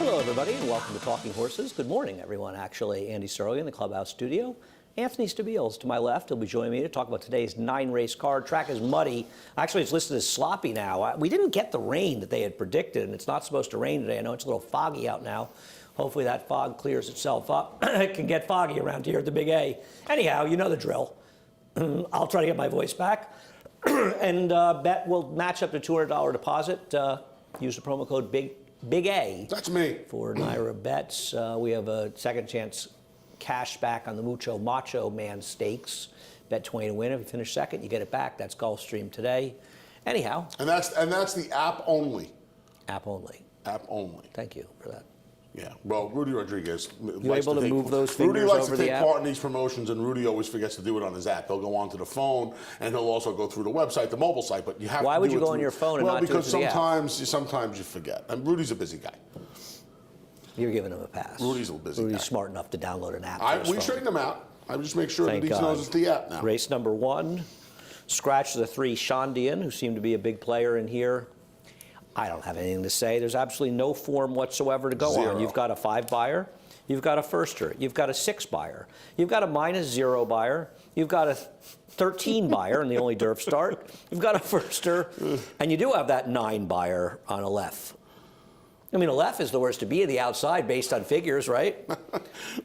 Hello, everybody, and welcome to Talking Horses. Good morning, everyone. Actually, Andy Serling in the clubhouse studio. Anthony Stabile's to my left. He'll be joining me to talk about today's 9-race card. Track is muddy. Actually, it's listed as sloppy now. We didn't get the rain that they had predicted, and it's not supposed to rain today. I know it's a little foggy out now. Hopefully that fog clears itself up. It can get foggy around here at the Big A. Anyhow, you know the drill. I'll try to get my voice back. And bet will match up to $200 deposit. Use the promo code Big A. That's me. For Naira bets. We have a second chance cash back on the Mucho Macho Man Stakes. Bet 20 to win. If you finish second, you get it back. That's Gulfstream today. Anyhow. And that's the app only. App only. App only. Thank you for that. Yeah. Well, Rudy Rodriguez. You able to move those fingers Rudy likes over to the take app? part in these promotions, and Rudy always forgets to do it on his app. He'll go onto the phone, and he'll also go through the website, the mobile site. But you have. Why to would do you it go through, on your phone and well, not do it because through the app? sometimes you forget. And Rudy's a busy guy. You're giving him a pass. Rudy's a busy guy. Rudy's smart enough to download an app. We straightened him out. I just make sure Thank that he knows it's the app now. Race number 1. Scratch the 3 Shondian, who seemed to be a big player in here. I don't have anything to say. There's absolutely no form whatsoever to go on. You've got a 5 buyer. You've got a firster. You've got a 6 buyer. You've got a -0 buyer. You've got a 13 buyer in the only derp start. You've got a firster. And you do have that 9 buyer on a left. I mean, a left is the worst to be in the outside based on figures, right?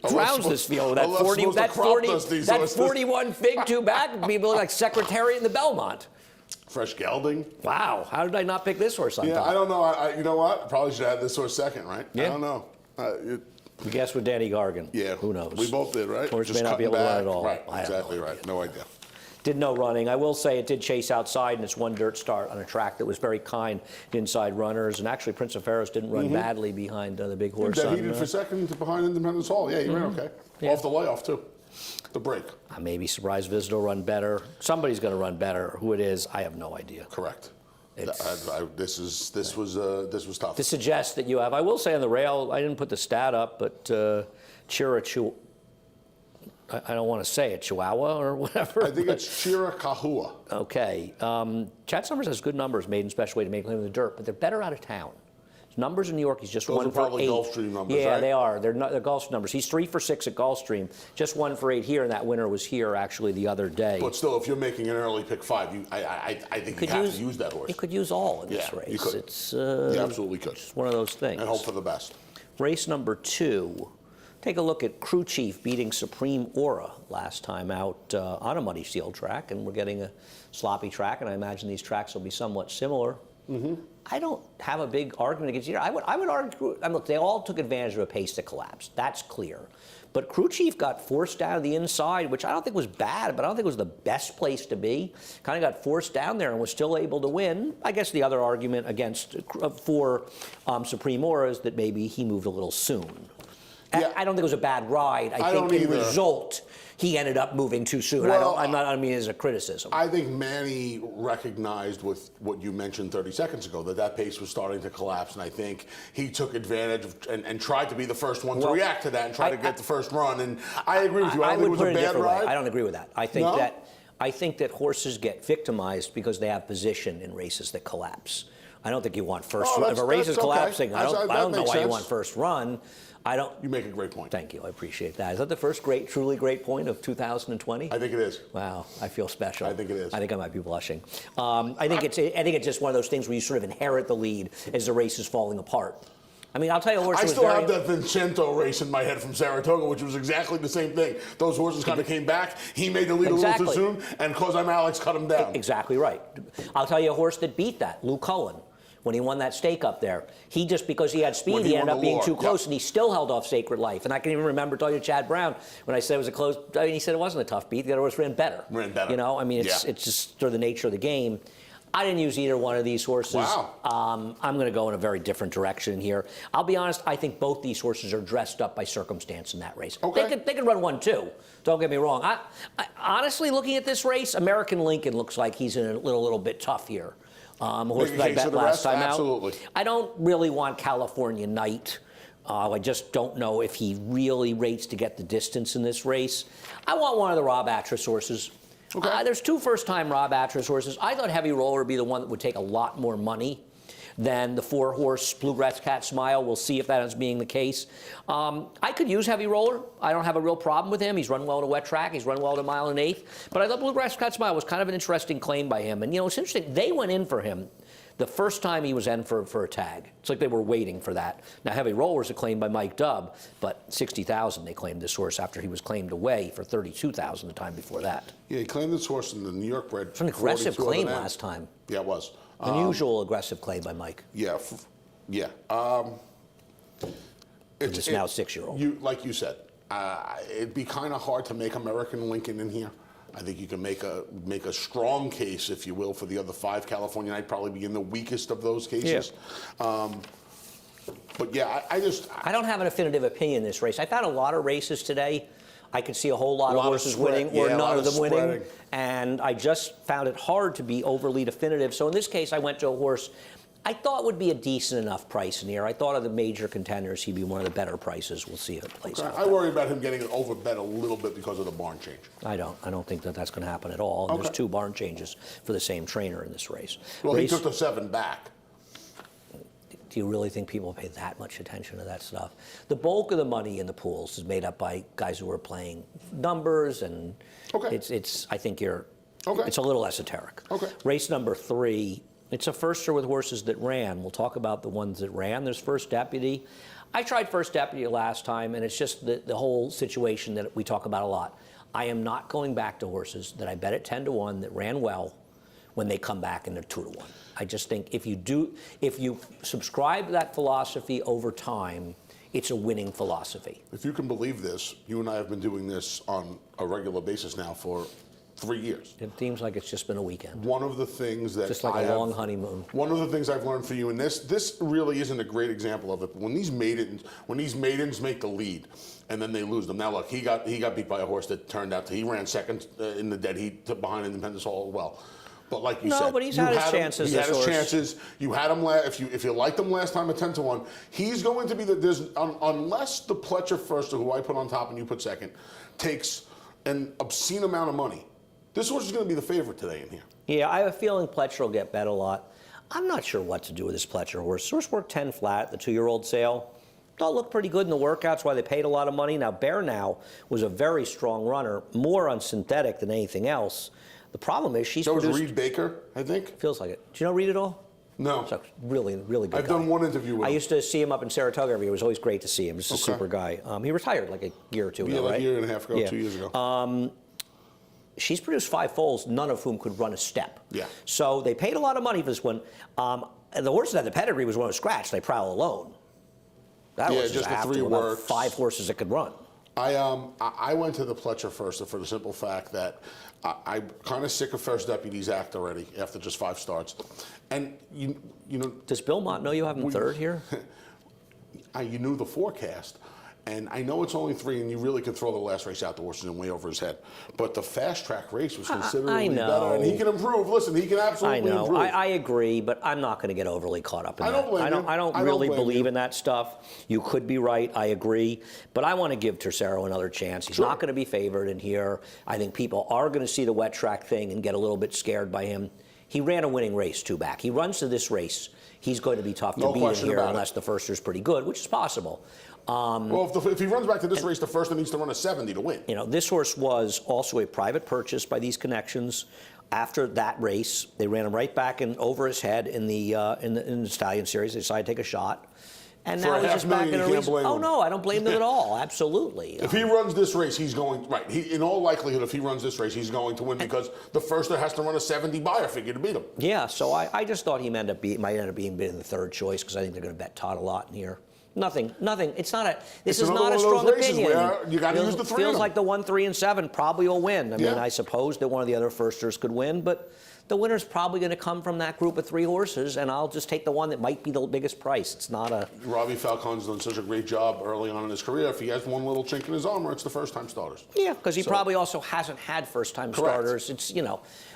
Drowns this field. That 41 fig 2 back, people like Secretary in the Belmont. Fresh gelding. Wow, how did I not pick this horse on top? I don't know. You know what? Probably should have had this horse second, right? Yeah. I don't know. We guessed with Danny Gargan. Yeah. Who knows? We both did, right? Horse may not be able to run at all. Right, exactly right. No idea. Did no running. I will say it did chase outside in its one dirt start on a track that was very kind to inside runners. And actually, Prince of Pharos didn't run badly behind the big horse. He did for second behind Independence Hall. Yeah, he ran okay. Yeah. Off the layoff, too. The break. Maybe Surprise Visitor will run better. Somebody's going to run better. Who it is, I have no idea. Correct. This was tough. To suggest that you have, I will say on the rail, I didn't put the stat up, but Chirachu, I don't want to say it, Chihuahua or whatever. I think it's Chiricahua. Okay. Chad Summers has good numbers made in special way to make him in the dirt, but they're better out of town. His numbers in New York, he's just Those 1 are for 8. probably Gulfstream numbers, yeah, right? they are. They're Gulfstream numbers. He's 3 for 6 at Gulfstream, just 1 for 8 here, and that winner was here actually the other day. But still, if you're making an early pick 5, I think you have to use that horse. You could use all in this race. You could. You absolutely could. It's one of those things. And hope for the best. Race number 2. Take a look at Crew Chief beating Supreme Aura last time out on a muddy field track, and we're getting a sloppy track, and I imagine these tracks will be somewhat similar. I don't have a big argument against either. I would argue, look, they all took advantage of a pace that collapsed. That's clear. But Crew Chief got forced down to the inside, which I don't think was bad, but I don't think it was the best place to be. Kind of got forced down there and was still able to win. I guess the other argument for Supreme Aura is that maybe he moved a little soon. Yeah. I don't think it was a bad ride. I think in result, he ended up moving too soon. Well, I don't mean it as a criticism. I think Manny recognized with what you mentioned 30 seconds ago, that pace was starting to collapse, and I think he took advantage of and tried to be the first one to react to that and try to get the first run. And I agree with you. I don't think it was a bad ride. I don't agree with that. I think that horses get victimized because they have position in races that collapse. I don't think you want first run. If a race is collapsing, I don't know why you want first run. You make a great point. Thank you. I appreciate that. Is that the first truly great point of 2020? I think it is. Wow, I feel special. I think it is. I think I might be blushing. I think it's just one of those things where you sort of inherit the lead as the race is falling apart. I mean, I'll tell you, a horse. I still have that Vincento race in my head from Saratoga, which was exactly the same thing. Those horses kind of came back. He made the lead a little too soon, and because I'm Alex, cut him down. Exactly right. I'll tell you a horse that beat that, Lou Cullen. When he won that stake up there, he just because he had speed, he ended up being too close, and he still held off Sacred Life. And I can even remember talking to Chad Brown when I said it was a close. I mean, he said it wasn't a tough beat. The other horse ran better. You know, I mean, it's just sort of the nature of the game. I didn't use either one of these horses. Wow. I'm going to go in a very different direction here. I'll be honest. I think both these horses are dressed up by circumstance in that race. Okay. They could run 1-2. Don't get me wrong. I honestly, looking at this race, American Lincoln looks like he's in a little bit tough here. Horse that I bet last time out. I don't really want California Night. I just don't know if he really rates to get the distance in this race. I want one of the Rob Atras horses. There's 2 first-time Rob Atras horses. I thought Heavy Roller would be the one that would take a lot more money. than the 4-horse Bluegrass Cat Smile. We'll see if that ends up being the case. I could use Heavy Roller. I don't have a real problem with him. He's run well at a wet track. He's run well at a 1 1/8. But I thought Bluegrass Cat Smile was kind of an interesting claim by him. And, you know, it's interesting. They went in for him the first time he was in for a tag. It's like they were waiting for that. Now, Heavy Roller is a claim by Mike Dubb, but $60,000 they claimed this horse after he was claimed away for $32,000 the time before that. Yeah, he claimed this horse in the New York bred. It's an aggressive claim last time. Yeah, it was. Unusual aggressive claim by Mike. Yeah, yeah. It's now 6-year-old. Like you said, it'd be kind of hard to make American Lincoln in here. I think you can make a strong case, if you will, for the other 5. California I'd probably be in the weakest of those cases. Yeah. But yeah, I don't have an definitive opinion in this race. I found a lot of races today. I could see a whole lot of horses winning or none of them winning. And I just found it hard to be overly definitive. So in this case, I went to a horse I thought would be a decent enough price in here. I thought of the major contenders, he'd be one of the better prices. We'll see if it plays out. I worry about him getting overbet a little bit because of the barn change. I don't think that that's going to happen at all. And there's 2 barn changes for the same trainer in this race. Well, he took the 7 back. Do you really think people pay that much attention to that stuff? The bulk of the money in the pools is made up by guys who are playing numbers, and it's I think it's a little esoteric. Race number 3. It's a firster with horses that ran. We'll talk about the ones that ran. There's First Deputy. I tried First Deputy last time, and it's just the whole situation that we talk about a lot. I am not going back to horses that I bet at 10-1 that ran well when they come back and they're 2-1. I just think if you subscribe to that philosophy over time, it's a winning philosophy. If you can believe this, you and I have been doing this on a regular basis now for 3 years. It seems like it's just been a weekend. One of the things that just like a long honeymoon. One of the things I've learned for you, and this really isn't a great example of it, but when these maidens make the lead, and then they lose them. Now look, he got beat by a horse that turned out he ran second in the dead heat behind Independence Hall as well. But like you said, no, but he's had his chances. He had his chances. You had him if you liked him last time at 10-1, he's going to be unless the Pletcher first, who I put on top and you put second, takes an obscene amount of money. This horse is going to be the favorite today in here. Yeah, I have a feeling Pletcher will get bet a lot. I'm not sure what to do with this Pletcher horse. This horse worked 10 flat at the 2-year-old sale. Thought it looked pretty good in the workouts, why they paid a lot of money. Now, Bear Now was a very strong runner, more on synthetic than anything else. The problem is she's produced... So was Reed Baker, I think? Feels like it. Do you know Reed at all? No. He's a really, really good guy. I've done one interview with him. I used to see him up in Saratoga every year. It was always great to see him. Just a super guy. He retired like a year or two ago, like right? a year and a half ago, 2 years ago. She's produced 5 foals, none of whom could run a step. Yeah. So they paid a lot of money for this one. The horse that had the pedigree was one who scratched. They Prowl Alone. That was just the 3 works. 5 horses that could run. I went to the Pletcher first for the simple fact that I'm kind of sick of First Deputy's act already after just 5 starts. And you know, does Bill Mott know you have him third here? You knew the forecast. And I know it's only 3, and you really can throw the last race out the horses and way over his head. But the fast track race was considerably better, and he can improve. Listen, he can absolutely improve. I agree, but I'm not going to get overly caught up in that. I don't I really don't believe in that stuff. You could be right. I agree, but I want to give Tercero another chance. He's not going to be favored in here. I think people are going to see the wet track thing and get a little bit scared by him. He ran a winning race 2 back. He runs to this race. He's going to be tough to beat in here unless the firster's pretty good, which is possible. Well, if he runs back to this race, the firster needs to run a 70 to win. You know, this horse was also a private purchase by these connections. After that race, they ran him right back over his head in the Stallion Series. They decided to take a shot. And now he's just back in a race. Oh, no, I don't blame them at all. Absolutely. If he runs this race, he's going, right. In all likelihood, if he runs this race, he's going to win because the firster has to run a 70 buyer figure to beat him. Yeah, so I just thought he might end up being the third choice because I think they're going to bet Todd a lot in here. Nothing. It's not a. This is not a strong opinion. You got to use the 3. Feels like the 1, 3, and 7 probably will win. I mean, I suppose that one of the other firsters could win, but the winner's probably going to come from that group of 3 horses, and I'll just take the one that might be the biggest price. It's not a. Robbie Falcon's done such a great job early on in his career. If he has one little chink in his armor, it's the first-time starters. Yeah, because he probably also hasn't had first-time starters. It's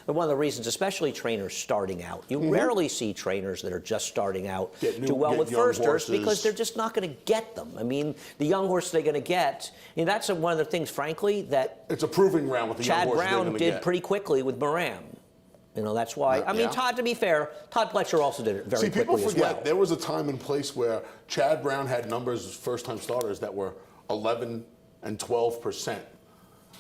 one of the reasons, especially trainers starting out. You rarely see trainers that are just starting out do well with firsters because they're just not going to get them. I mean, the young horse they're going to get. That's one of the things, frankly, that it's a proving ground with the young horse. Chad Brown did pretty quickly with Moran. That's why. I mean, Todd, to be fair, Todd Pletcher also did it very quickly people forget as well. there was a time and place where Chad Brown had numbers as first-time starters that were 11 and 12%,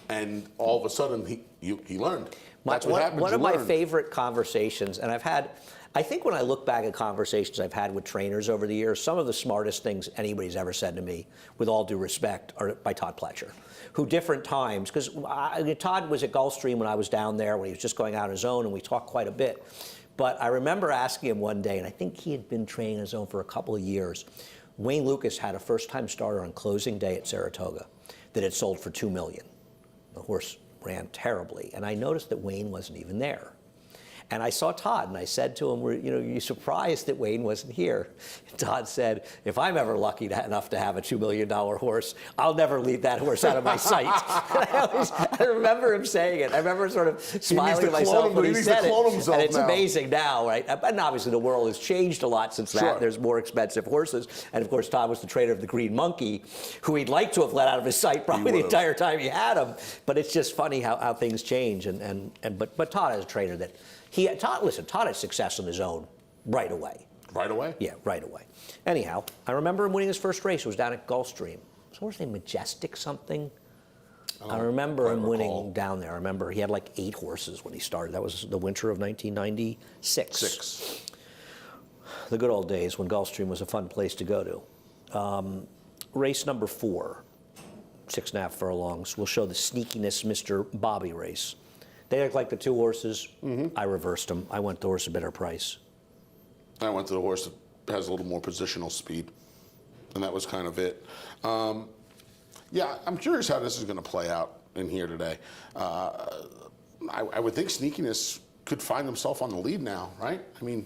and all of a sudden he learned. That's what happens. One of my favorite conversations, and I think when I look back at conversations I've had with trainers over the years, some of the smartest things anybody's ever said to me, with all due respect, are by Todd Pletcher, who different times, because Todd was at Gulfstream when I was down there, when he was just going out on his own, and we talked quite a bit. But I remember asking him one day, and I think he had been training on his own for a couple of years. Wayne Lucas had a first-time starter on closing day at Saratoga that had sold for $2 million. The horse ran terribly, and I noticed that Wayne wasn't even there. And I saw Todd, and I said to him, you surprised that Wayne wasn't here? And Todd said, if I'm ever lucky enough to have a $2 million horse, I'll never leave that horse out of my sight. I remember him saying it. I remember sort of smiling to myself when he said it. And it's amazing now, right? And obviously the world has changed a lot since that. Sure. There's more expensive horses. And of course, Todd was the trainer of the Green Monkey, who he'd like to have let out of his sight probably the entire time he had him. But it's just funny how things change. But Todd is a trainer that Todd had success on his own right away. Right away? Yeah, right away. Anyhow, I remember him winning his first race. It was down at Gulfstream. Was the horse named Majestic something? I remember him winning down there. I remember he had like 8 horses when he started. That was the winter of 1996. The good old days when Gulfstream was a fun place to go to. Race number 4, 6.5 furlongs. We'll show the Sneakiness Mr. Bobby race. They look like the 2 horses. I reversed them. I went the horse a better price. I went to the horse that has a little more positional speed, and that was kind of it. Yeah, I'm curious how this is going to play out in here today. I would think Sneakiness could find himself on the lead now, right? I mean,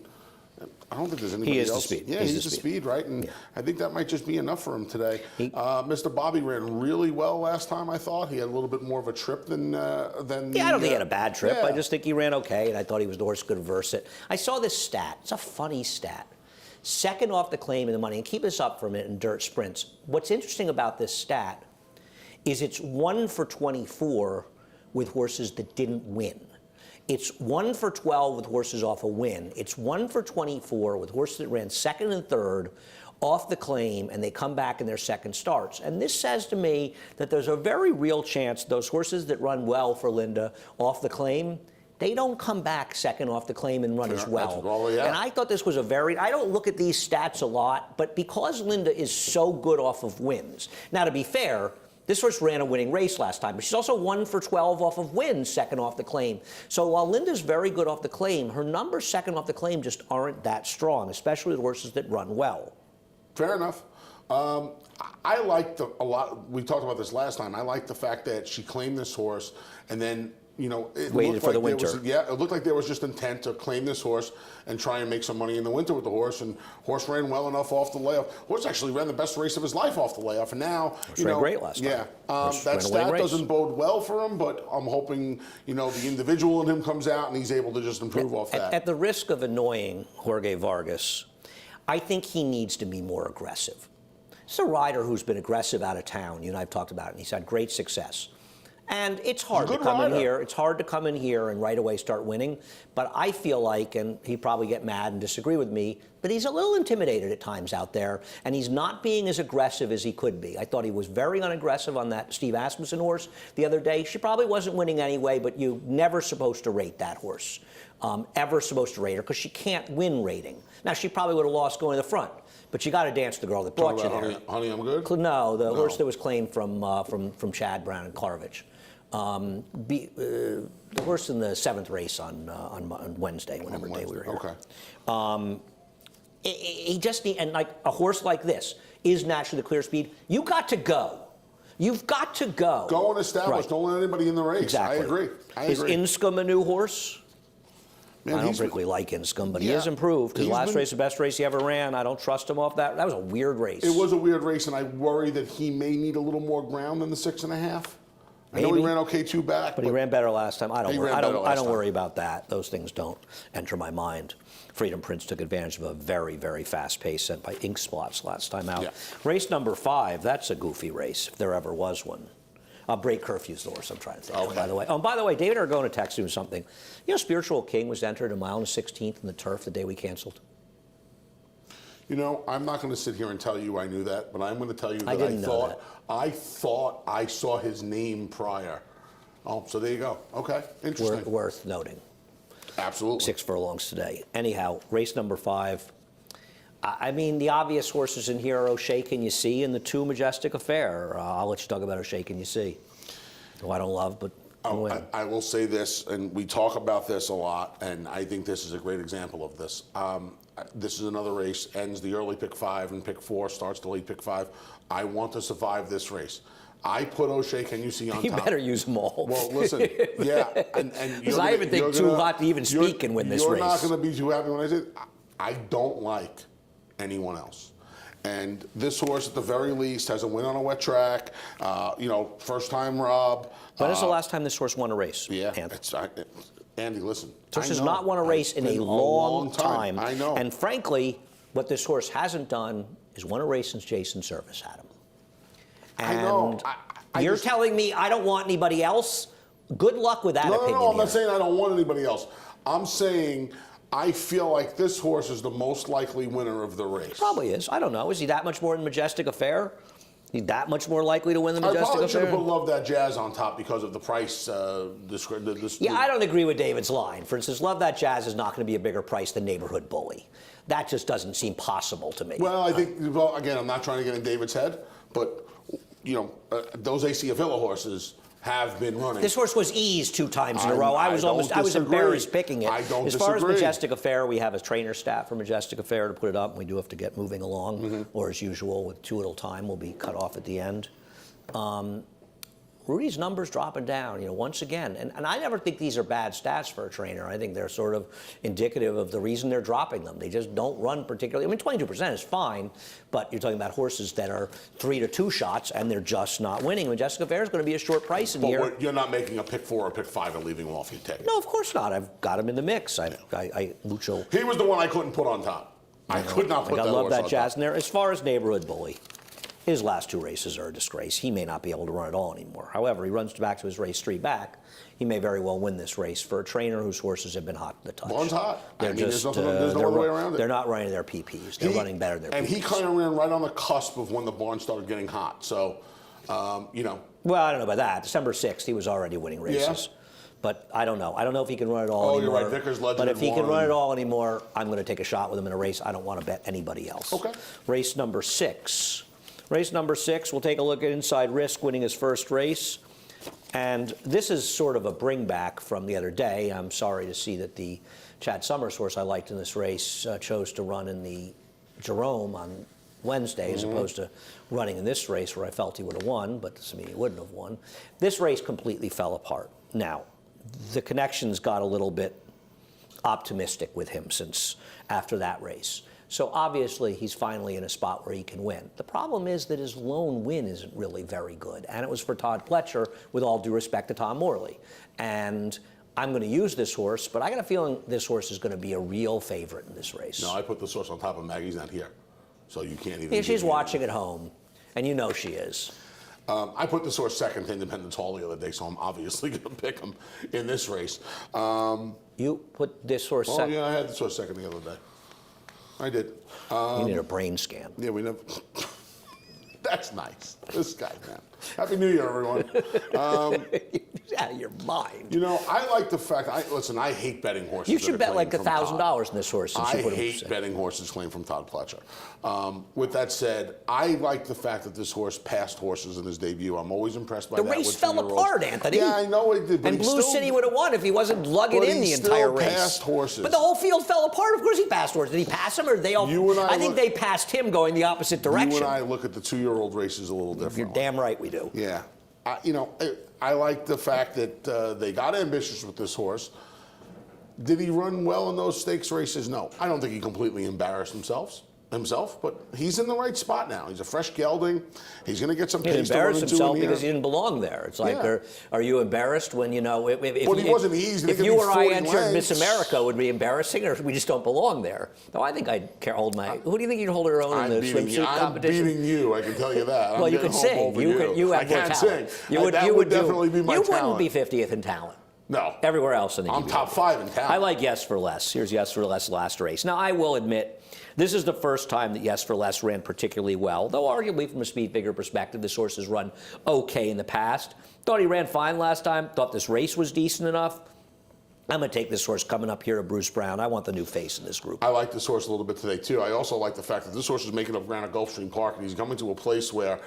I don't think there's anybody else. He is the speed. Yeah, he's the speed, right? And I think that might just be enough for him today. Mr. Bobby ran really well last time, I thought. He had a little bit more of a trip than I don't think he had a bad trip. Yeah. I just think he ran okay, and I thought he was the horse who could reverse it. I saw this stat. It's a funny stat. Second off the claim in the money, and keep this up for a minute in dirt sprints. What's interesting about this stat is it's 1 for 24 with horses that didn't win. It's 1 for 12 with horses off a win. It's 1 for 24 with horses that ran second and third off the claim, and they come back in their second starts. And this says to me that there's a very real chance those horses that run well for Linda off the claim, they don't come back second off the claim and run as well. And I thought this was I don't look at these stats a lot, but because Linda is so good off of wins. Now, to be fair, this horse ran a winning race last time, but she's also 1 for 12 off of wins, second off the claim. So while Linda's very good off the claim, her numbers second off the claim just aren't that strong, especially with horses that run well. Fair enough. I liked a lot. We talked about this last time. I liked the fact that she claimed this horse and then, it waited for the winter. It looked like there was just intent to claim this horse and try and make some money in the winter with the horse. And horse ran well enough off the layoff. Horse actually ran the best race of his life off the layoff. And now, ran great last time. Yeah, that stat doesn't bode well for him. But I'm hoping, the individual in him comes out and he's able to just improve off that. At the risk of annoying Jorge Vargas, I think he needs to be more aggressive. It's a rider who's been aggressive out of town. You and I have talked about it, and he's had great success. And it's hard to come in here. It's hard to come in here and right away start winning. But I feel like, and he'd probably get mad and disagree with me, but he's a little intimidated at times out there, and he's not being as aggressive as he could be. I thought he was very unaggressive on that Steve Asmussen horse the other day. She probably wasn't winning anyway, but you're never supposed to rate that horse. Ever supposed to rate her, because she can't win rating. Now, she probably would have lost going to the front, but you got to dance the girl that brought you there. Honey, I'm good? No, the horse that was claimed from Chad Brown and Carvage. The horse in the 7th race on Wednesday, whatever day we were here. Okay. He just need, and like a horse like this is naturally the clear speed. You got to go. You've got to go. Go and establish. Right. Don't let anybody in the race. Exactly. I agree. Is Inscombe a new horse? Man, I don't particularly like Inscombe, but he has improved. His last race, the best race he ever ran. I don't trust him off that. That was a weird race. It was a weird race, and I worry that he may need a little more ground than the 6.5. I know he ran okay 2 back, but he ran better last time. I don't worry about that. Those things don't enter my mind. Freedom Prince took advantage of a very, very fast pace sent by Ink Spots last time out. Yeah. Race number 5, that's a goofy race, if there ever was one. Break curfew's the horse I'm trying to think of, Okay. by the way. Oh, by the way, David Argona texted me something. You know, Spiritual King was entered a mile and 16th in the turf the day we canceled. You know, I'm not going to sit here and tell you I knew that, but I'm going to tell you that I didn't know that. I thought I saw his name prior. Oh, so there you go. Okay, interesting. Worth noting. Absolutely. 6 furlongs today. Anyhow, race number 5. I mean, the obvious horses in here are O'Shea Can You See and the 2 Majestic Affair. I'll let you talk about O'Shea Can You See, who I don't love, but win. I will say this, and we talk about this a lot, and I think this is a great example of this. This is another race, ends the early pick 5 and pick 4, starts the late pick 5. I want to survive this race. I put O'Shea Can You See on You top. better use them all. Well, listen, yeah. And Because I even think too hot to even speak and win this race. You're not going to be too happy when I say I don't like anyone else. And this horse, at the very least, has a win on a wet track. You know, first time Rob. When is the last time this horse won a race? Yeah. Anthony? Andy, listen. This horse has not won a race in a long time. I know. And frankly, what this horse hasn't done is won a race since Jason Service had him. And I know. you're telling me I don't want anybody else? Good luck with that opinion. No, I'm not here. saying I don't want anybody else. I'm saying I feel like this horse is the most likely winner of the race. Probably is. I don't know. Is he that much more in Majestic Affair? He that much more likely to win the I Majestic probably should Affair? have put Love That Jazz on top because of the price. Yeah, I don't agree with David's line. For instance, Love That Jazz is not going to be a bigger price than Neighborhood Bully. That just doesn't seem possible to me. Well, I think, well, again, I'm not trying to get in David's head, but, you know, those AC Avila horses have been running. This horse was eased 2 times in a row. I was embarrassed picking it. I don't As far as disagree. Majestic Affair, we have a trainer stat for Majestic Affair to put it up. We do have to get moving along, Mm-hmm. or as usual, with 2 at a time, we'll be cut off at the end. Rudy's numbers dropping down, you know, once again. And I never think these are bad stats for a trainer. I think they're sort of indicative of the reason they're dropping them. They just don't run particularly. I mean, 22% is fine, but you're talking about horses that are 3 to 2 shots, and they're just not winning. Majestic Affair is going to be a short price in here. But you're not making a pick 4 or pick 5 and leaving him off your ticket. No, of course not. I've got him in the mix. Lucho. He was the one I couldn't put on top. I could not put that I love horse that on Jazz top. in there. As far as Neighborhood Bully, his last 2 races are a disgrace. He may not be able to run at all anymore. However, he runs back to his race 3 back. He may very well win this race for a trainer whose horses have been hot to the touch. One's hot. They're there's no other way around it. They're not running their PPs. They're running better than their And PPs. he kind of ran right on the cusp of when the barn started getting hot. So, you know. Well, I don't know about that. December 6th, he was already winning races. Yeah. But I don't know. I don't know if he can run it all anymore. You're right. Vickers Legend But if he had can won. run it all anymore, I'm going to take a shot with him in a race. I don't want to bet anybody else. Okay. Race number 6. Race number 6, we'll take a look at Inside Risk winning his first race. And this is sort of a bring back from the other day. I'm sorry to see that the Chad Summers horse I liked in this race chose to run in the Jerome on Wednesday as opposed to running in this race where I felt he would have won, but doesn't mean he wouldn't have won. This race completely fell apart. Now, the connections got a little bit optimistic with him since after that race. So obviously he's finally in a spot where he can win. The problem is that his lone win isn't really very good, and it was for Todd Pletcher, with all due respect to Tom Morley. And I'm going to use this horse, but I got a feeling this horse is going to be a real favorite in this race. No, I put this horse on top of Maggie's not here. So you can't even. Yeah, she's give me- watching at home, and you know she is. I put this horse second to Independence Hall the other day, so I'm obviously going to pick him in this race. You put this horse second. Yeah, I had this horse second the other day. I did. You need a brain scan. Yeah, we never. That's nice. This guy, man. Happy New Year, everyone. Out of your mind. You know, I like the fact. Listen, I hate betting horses. You that should are bet claimed like from Todd. $1,000 in this horse. Since I you put him hate second. betting horses claimed from Todd Pletcher. With that said, I like the fact that this horse passed horses in his debut. I'm always impressed by The that. race with fell 2-year-olds. apart, Anthony. Yeah, I know it did. But And he Blue still, City would have won if he wasn't lugging But in he the still entire race. passed horses. But the whole field fell apart. Of course he passed horses. Did he pass him, or did they all? You and I think look- they passed him going the opposite direction. You and I look at the 2-year-old races a little differently. You're damn right we do. Yeah. I like the fact that they got ambitious with this horse. Did he run well in those stakes races? No. I don't think he completely embarrassed himself. himself, but he's in the right spot now. He's a fresh gelding. He's going to get some He pace to run embarrassed into himself in because here. he didn't belong there. It's like, Yeah. are you embarrassed when, you know, if he wasn't easy. If you or I entered Miss America, would be embarrassing, or we just don't belong there? No, I think I'd hold my. Who do you think you'd hold your own in the swimsuit competition? I'm beating you. I can tell you that. Well, you can sing. You have I more can't talent. sing. That would definitely be my You talent. wouldn't be 50th in talent. No. Everywhere else, I think I'm you'd be top 5 in talent. I like Yes for Less. Here's Yes for Less last race. Now, I will admit, this is the first time that Yes for Less ran particularly well, though arguably from a speed figure perspective, this horse has run okay in the past. Thought he ran fine last time. Thought this race was decent enough. I'm going to take this horse coming up here to Bruce Brown. I want the new face in this group. I like this horse a little bit today, too. I also like the fact that this horse is making up ground at Gulfstream Park, and he's coming to a place where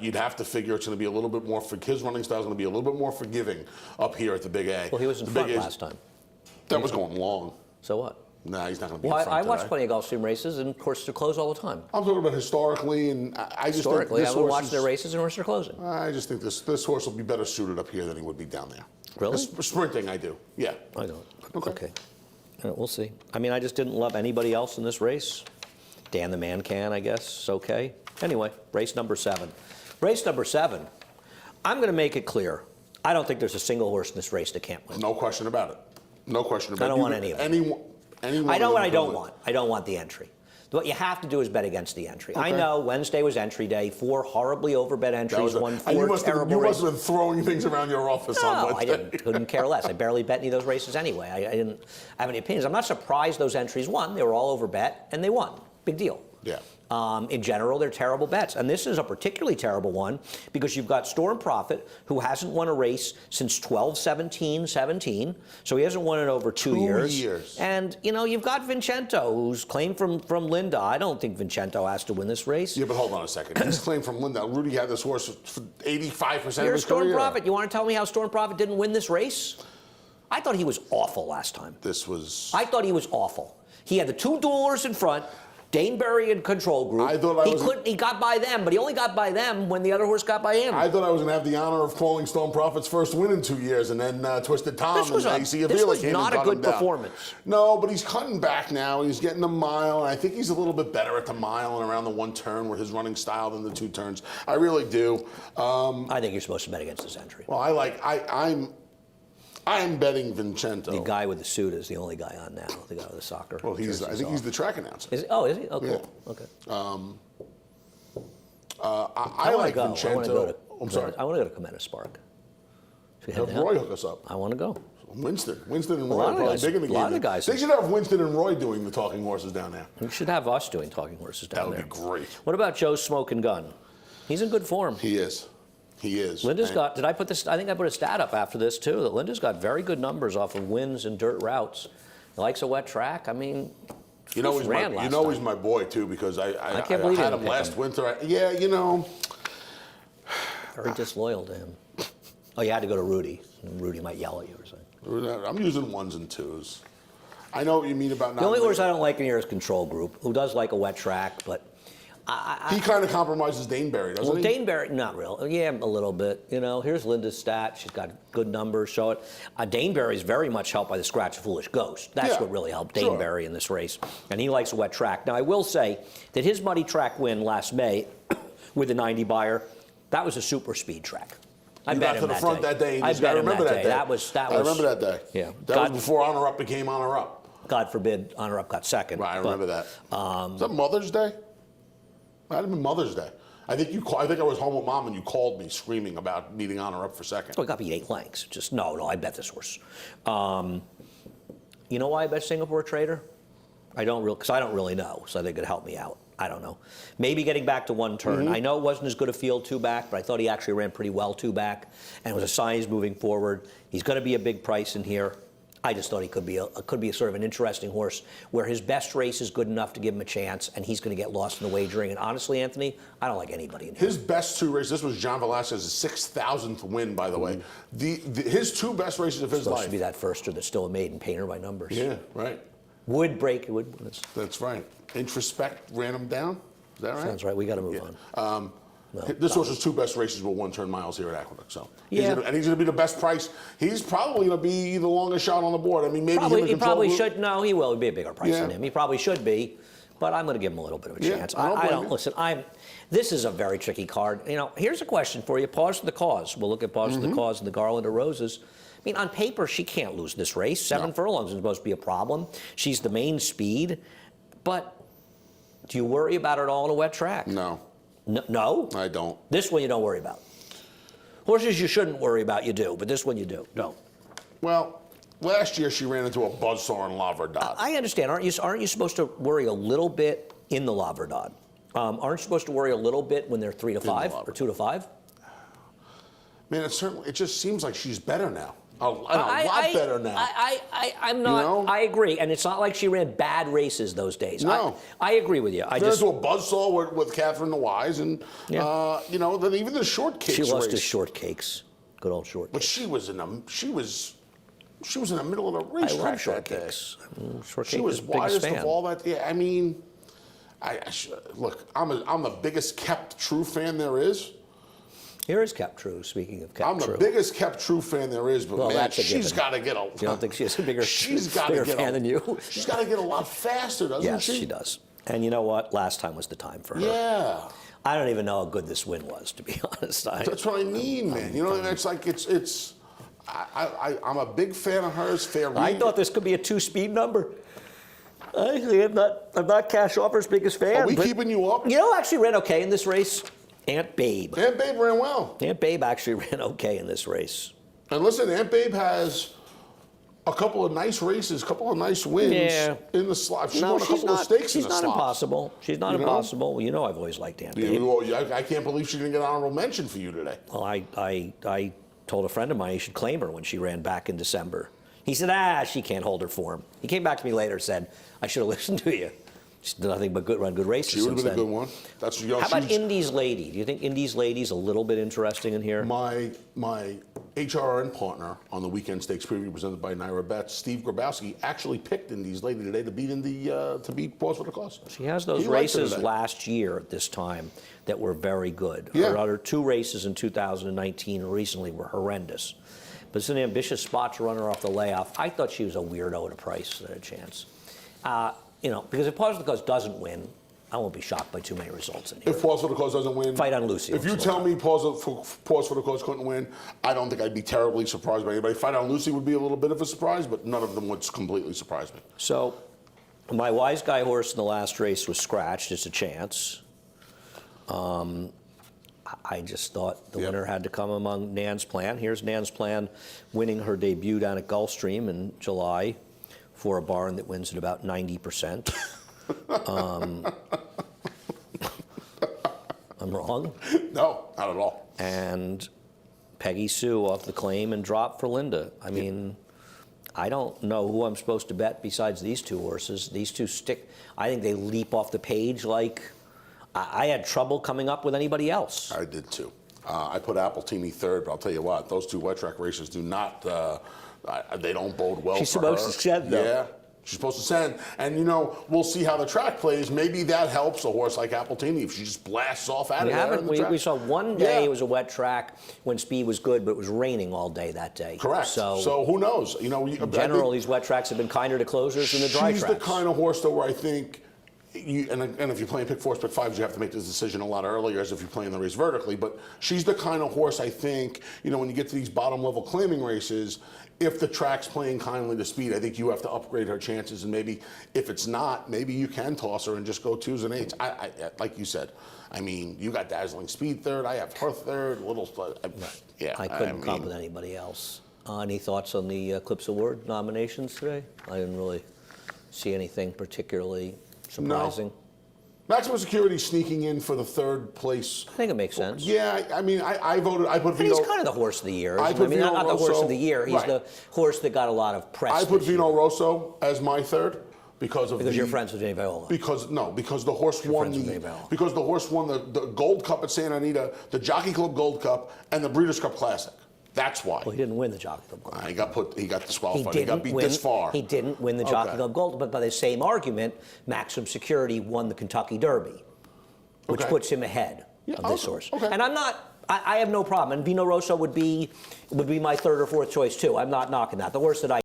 you'd have to figure it's going to be a little bit more, his running style is going to be a little bit more forgiving up here at the Big A. Well, he was in front last time. That was going long. So what? Nah, he's not going to be Well, in front I today. watch plenty of Gulfstream races, and of course, they're closed all the time. I'm talking about historically, and I just think Historically, this I would horse watch is, their races, and horses are closing. I just think this horse will be better suited up here than he would be down there. Really? Sprinting, I do. Yeah. I don't. Okay. All right, we'll see. I mean, I just didn't love anybody else in this race. Dan the Man can, I guess. Okay. Anyway, race number 7. Race number 7. I'm going to make it clear. I don't think there's a single horse in this race that can't win. No question about it. No question about it. I don't want any of them. Anyone I know what I don't want. I don't want the entry. What you have to do is bet against the entry. Okay. I know Wednesday was entry day. 4 horribly overbet entries, won 4 terrible You races. must have been throwing things around your office on No, I Wednesday. couldn't care less. I barely bet any of those races anyway. I didn't have any opinions. I'm not surprised those entries won. They were all over bet, and they won. Big deal. Yeah. In general, they're terrible bets. And this is a particularly terrible one because you've got Storm Prophet, who hasn't won a race since 12-17-17. So he hasn't won it over 2 years. And, you know, you've got Vincento, who's claimed from Linda. I don't think Vincento has to win this race. Yeah, but hold on a second. He's claimed from Linda. Rudy had this horse for 85% of his Here's Storm career. Prophet. You want to tell me how Storm Prophet didn't win this race? I thought he was awful last time. I thought he was awful. He had the 2 duelers in front. Daneberry and Control Group. He got by them, but he only got by them when the other horse got by him. I thought I was going to have the honor of calling Stone Prophet's first win in 2 years, and then Twisted Tom This was not a good performance. No, but he's cutting back now. He's getting a mile, and I think he's a little bit better at the mile and around the 1 turn with his running style than the 2 turns. I really do. I think you're supposed to bet against this entry. Well, I'm betting Vincento. The guy with the suit is the only guy on now. The guy with the soccer. Well, I think he's the track announcer. Is he? Oh, is he? Oh, cool. Yeah. Okay. I like Vincento. I'm sorry. I want to go to Cometa Spark. Have Roy hook us up. I want to go. Winston and Roy lot are of probably guys- big in the a game. lot of guys- They should have Winston and Roy doing the talking horses down there. We should have us doing talking horses down there. That would be great. What about Joe's Smoking Gun? He's in good form. He is. Linda's got, did I put this, I think I put a stat up after this too, that Linda's got very good numbers off of wins and dirt routes. He likes a wet track. I mean, he's my boy too, because I can't believe had you him didn't last pick winter. Yeah, you know. very disloyal to him. Oh, you had to go to Rudy. Rudy might yell at you or something. I'm using 1s and 2s. I know what you mean about not. The only horse I don't like in here is Control Group, who does like a wet track, but he kind of compromises Daneberry, doesn't he? Daneberry, not real. Yeah, a little bit. You know, here's Linda's stat. She's got good numbers. Show it. Daneberry's very much helped by the Scratch a Foolish Ghost. That's what really helped Daneberry in this race. And he likes a wet track. Now, I will say that his muddy track win last May with the 90 buyer, that was a super speed track. I bet him got to the front that day. I bet him remember that day. That was. I remember that day. Yeah. That was before Honor Up became Honor Up. God forbid Honor Up got second. Right, I remember that. Was that Mother's Day? Might have been Mother's Day. I think I was home with Mom and you called me screaming about beating Honor Up for second. Oh, he got beat 8 lengths. Just no, I bet this horse. You know why I bet Singapore Trader? Because I don't really know, so I think it could help me out. I don't know. Maybe getting back to 1 turn. I know it wasn't as good a field 2 back, but I thought he actually ran pretty well 2 back, and it was a sign he's moving forward. He's going to be a big price in here. I just thought he could be a sort of an interesting horse where his best race is good enough to give him a chance, and he's going to get lost in the wagering. And honestly, Anthony, I don't like anybody in here. His best 2 races. This was John Velasquez's 6,000th win, by the way. His 2 best races of his life. Supposed to be that firster that's still a maiden painter by numbers. Yeah, right. Would break. That's right. Introspect ran him down. Is that right? Sounds right. We got to move on. This horse's 2 best races were 1-turn miles here at Aqueduct. So yeah. He's going to be the best price. He's probably going to be the longest shot on the board. I mean, maybe he probably should. No, he will be a bigger price than him. He probably should be. but I'm going to give him a little bit of a Yeah, chance. I don't I blame don't you. listen. This is a very tricky card. You know, here's a question for you. Pause for the cause. We'll look at pause for the cause and the Garland of Roses. I mean, on paper, she can't lose this race. 7 furlongs is supposed to be a problem. She's the main speed, but do you worry about her at all on a wet track? No. No? I don't. This one you don't worry about. Horses you shouldn't worry about, you do, but this one you do. No. Well, last year she ran into a buzzsaw in La Verdad. I understand. Aren't you supposed to worry a little bit in the La Verdad? Aren't you supposed to worry a little bit when they're 3 to 5 or 2 to 5? Man, it just seems like she's better now. A lot better now. I'm not. You know? I agree, and it's not like she ran bad races those days. No. I agree with you. She ran into a buzzsaw with Catherine the Wise, and you know, then even the short cakes she lost race. to short cakes. Good old short But cakes. she was in the middle of the racetrack I love short that day. cakes. Short She cake was is the biggest widest fan. of all that. Yeah, I mean, look, I'm the biggest kept true fan there is. Here is Kept True. Speaking of Kept I'm True, the biggest kept true fan there is, but Well, man, that's a she's given. got to get a. You don't think she has a bigger, She's got to bigger get fan than you? She's got to get a lot faster, doesn't Yes, she? she does. And you know what? Last time was the time for her. Yeah. I don't even know how good this win was, to be honest. That's what I mean, man. You know, it's like it's. I'm a big fan of hers. Fair. I thought this could be a 2-speed number. Actually, I'm not Cash Offer's biggest fan. Are we but keeping you up? You know, who actually ran okay in this race? Aunt Babe. Aunt Babe ran well. Aunt Babe actually ran okay in this race. And listen, Aunt Babe has a couple of nice races, a couple of nice wins in the slot. She won a couple of stakes in the She's not slots. impossible. She's not You know? impossible. Well, you know I've always liked Aunt Babe. I can't believe she didn't get an honorable mention for you today. Well, I told a friend of mine he should claim her when she ran back in December. He said, she can't hold her form. He came back to me later and said, I should have listened to you. She's done nothing but run good races She would have since been a then. good one. That's How about Indy's Lady? Do you think Indy's Lady's a little bit interesting in here? My HRN partner on the weekend stakes preview presented by Naira Betts, Steve Grabowski, actually picked Indy's Lady today to beat Pause for the Cause. She has those He liked her races today. last year at this time that were very good. Yeah. Her other 2 races in 2019 recently were horrendous. But it's an ambitious spot to run her off the layoff. I thought she was a weirdo at a price that had a chance. You know, because if Pause for the Cause doesn't win, I won't be shocked by too many results in here. If Pause for the Cause doesn't win, Fight on Lucy. If you tell me Pause for the Cause couldn't win, I don't think I'd be terribly surprised by anybody. Fight on Lucy would be a little bit of a surprise, but none of them would completely surprise me. So, my Wise Guy horse in the last race was scratched. It's a chance. I just thought the winner had to come among Nan's Plan. Here's Nan's Plan winning her debut down at Gulfstream in July for a barn that wins at about 90%. I'm wrong? No, not at all. And Peggy Sue off the claim and drop for Linda. I mean, I don't know who I'm supposed to bet besides these 2 horses. These 2 stick. I think they leap off the page like I had trouble coming up with anybody else. I did too. I put Appletini third, but I'll tell you what, those 2 wet track races do not, they don't bode well She's for her. supposed to shed, though. Yeah, she's supposed to send. And, you know, we'll see how the track plays. Maybe that helps a horse like Appletini if she just blasts off out of there. in the track. We saw one day Yeah. it was a wet track when speed was good, but it was raining all day that day. Correct. So who knows? You know, in general, these wet tracks have been kinder to closers than the dry she's tracks. the kind of horse, though, where I think and if you're playing pick 4s, pick 5s, you have to make this decision a lot earlier as if you're playing the race vertically. But she's the kind of horse, I think, you know, when you get to these bottom level claiming races, if the track's playing kindly to speed, I think you have to upgrade her chances. And maybe if it's not, maybe you can toss her and just go 2s and 8s. I like you said, I mean, you got Dazzling Speed third. I have her third. I couldn't come up with anybody else. Any thoughts on the Eclipse Award nominations today? I didn't really see anything particularly surprising. No. Maximum Security sneaking in for the 3rd place. I think it makes sense. Yeah, I mean, I voted. I put And Vino. he's kind of the horse of the year. I I put mean, Vino not the horse Rosso- of the year. He's right. the horse that got a lot of press. I put this Vino year. Rosso as my 3rd because You're friends with Vinny Viola. Because the horse won friends with Vinny Viola. because the horse won the Gold Cup at Santa Anita, the Jockey Club Gold Cup, and the Breeders' Cup Classic. That's why. Well, he didn't win the Jockey Club Gold. He got disqualified. He got beat this far. He didn't win the Jockey Club Gold, but by the same argument, Maximum Security won the Kentucky Derby, which puts him ahead of this horse. Okay. And I have no problem. And Vino Rosso would be my 3rd or 4th choice too. I'm not knocking that. The horse that I